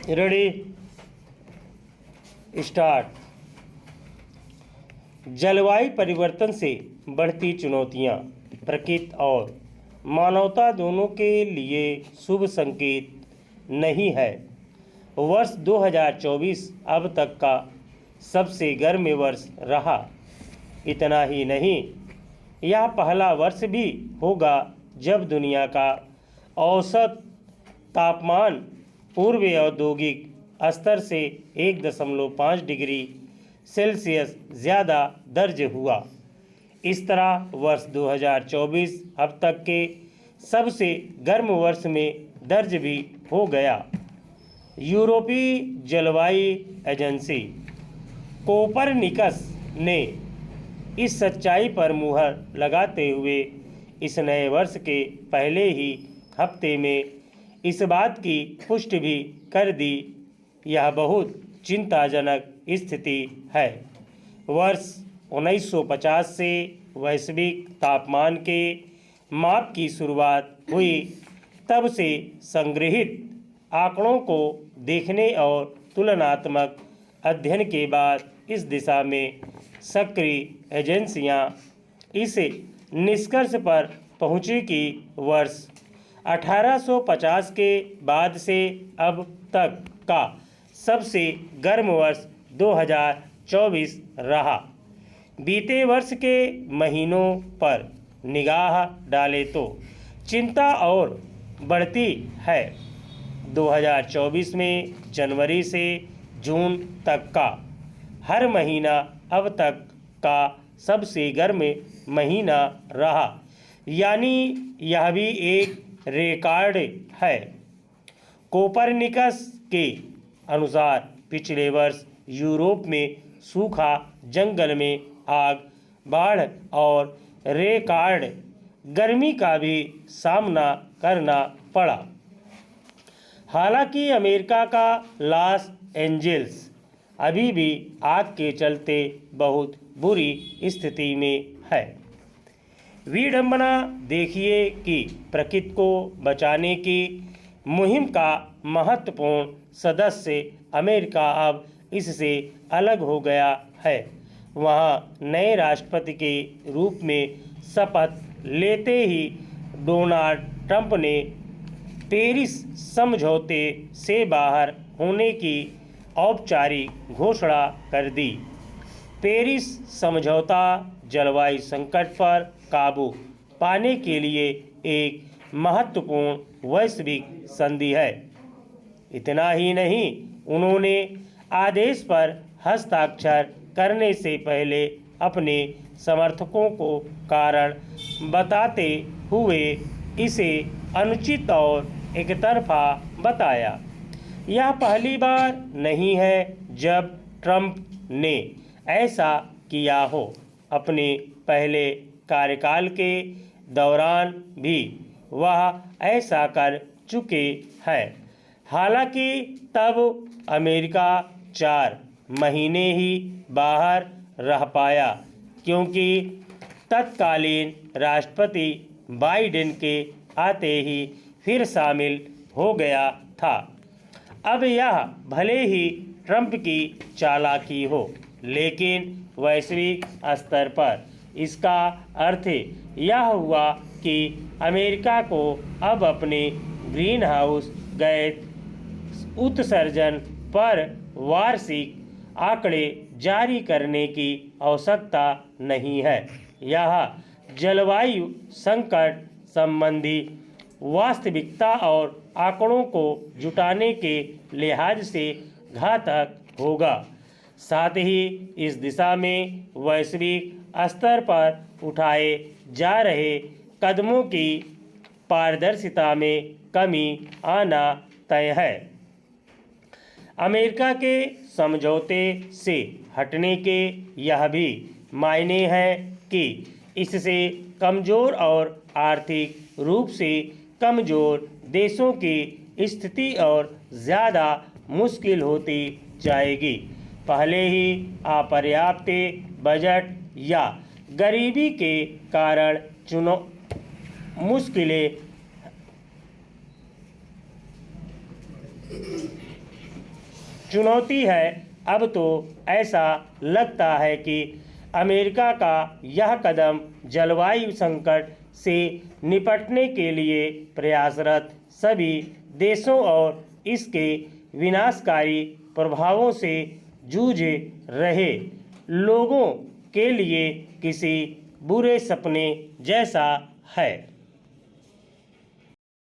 Ready start. जलवायु परिवर्तन से बढ़ती चुनौतियां प्रकृति और मानवता दोनों के लिए शुभ संकेत नहीं है। वर्ष 2024 अब तक का सबसे गर्म वर्ष रहा। इतना ही नहीं, यह पहला वर्ष भी होगा जब दुनिया का औसत तापमान पूर्व औद्योगिक स्तर से 1.5 डिग्री सेल्सियस ज़्यादा दर्ज हुआ। इस तरह वर्ष 2024 अब तक के सबसे गर्म वर्ष में दर्ज भी हो गया। यूरोपीय जलवायु एजेंसी कोपरनिकस ने इस सच्चाई पर मुहर लगाते हुए इस नए वर्ष के पहले ही हफ्ते में इस बात की पुष्टि भी कर दी। यह बहुत चिंताजनक स्थिति है। वर्ष 1950 से वैश्विक तापमान के माप की शुरुआत हुई, तब से संग्रहित आंकड़ों को देखने और तुलनात्मक अध्ययन के बाद इस दिशा में सक्रिय एजेंसियां इस निष्कर्ष पर पहुंची कि वर्ष 1850 के बाद से अब तक का सबसे गर्म वर्ष 2024 रहा। बीते वर्ष के महीनों पर निगाह डालें तो चिंता और बढ़ती है। 2024 में जनवरी से जून तक का हर महीना अब तक का सबसे गर्म महीना रहा, यानी यह भी एक रिकॉर्ड है। कोपरनिकस के अनुसार पिछले वर्ष यूरोप में सूखा, जंगल में आग, बाढ़ और रिकॉर्ड गर्मी का भी सामना करना पड़ा। हालांकि अमेरिका का लॉस एंजल्स अभी भी आग के चलते बहुत बुरी स्थिति में है। विडंबना देखिए कि प्रकृति को बचाने की मुहिम का महत्वपूर्ण सदस्य अमेरिका अब इससे अलग हो गया है। वहाँ नए राष्ट्रपति के रूप में शपथ लेते ही डोनाल्ड ट्रंप ने पेरिस समझौते से बाहर होने की औपचारिक घोषणा कर दी। पेरिस समझौता जलवायु संकट पर काबू पाने के लिए एक महत्वपूर्ण वैश्विक संधि है। इतना ही नहीं, उन्होंने आदेश पर हस्ताक्षर करने से पहले अपने समर्थकों को कारण बताते हुए इसे अनुचित और एकतरफा बताया। यह पहली बार नहीं है जब ट्रंप ने ऐसा किया हो। अपने पहले कार्यकाल के दौरान भी वह ऐसा कर चुके हैं। हालांकि तब अमेरिका 4 महीने ही बाहर रह पाया, क्योंकि तत्कालीन राष्ट्रपति बाइडेन के आते ही फिर शामिल हो गया था। अब यह भले ही ट्रंप की चालाकी हो, लेकिन वैश्विक स्तर पर इसका अर्थ यह हुआ कि अमेरिका को अब अपने ग्रीन हाउस गैस उत्सर्जन पर वार्षिक आंकड़े जारी करने की आवश्यकता नहीं है। यह जलवायु संकट संबंधी वास्तविकता और आंकड़ों को जुटाने के लिहाज से घातक होगा। साथ ही इस दिशा में वैश्विक स्तर पर उठाए जा रहे कदमों की पारदर्शिता में कमी आना तय है। अमेरिका के समझौते से हटने के यह भी मायने हैं कि इससे कमज़ोर और आर्थिक रूप से कमज़ोर देशों की स्थिति और ज़्यादा मुश्किल होती जाएगी। पहले ही अपर्याप्त बजट या गरीबी के कारण मुश्किलें चुनौती है। अब तो ऐसा लगता है कि अमेरिका का यह कदम जलवायु संकट से निपटने के लिए प्रयासरत सभी देशों और इसके विनाशकारी प्रभावों से जूझ रहे लोगों के लिए किसी बुरे सपने जैसा है।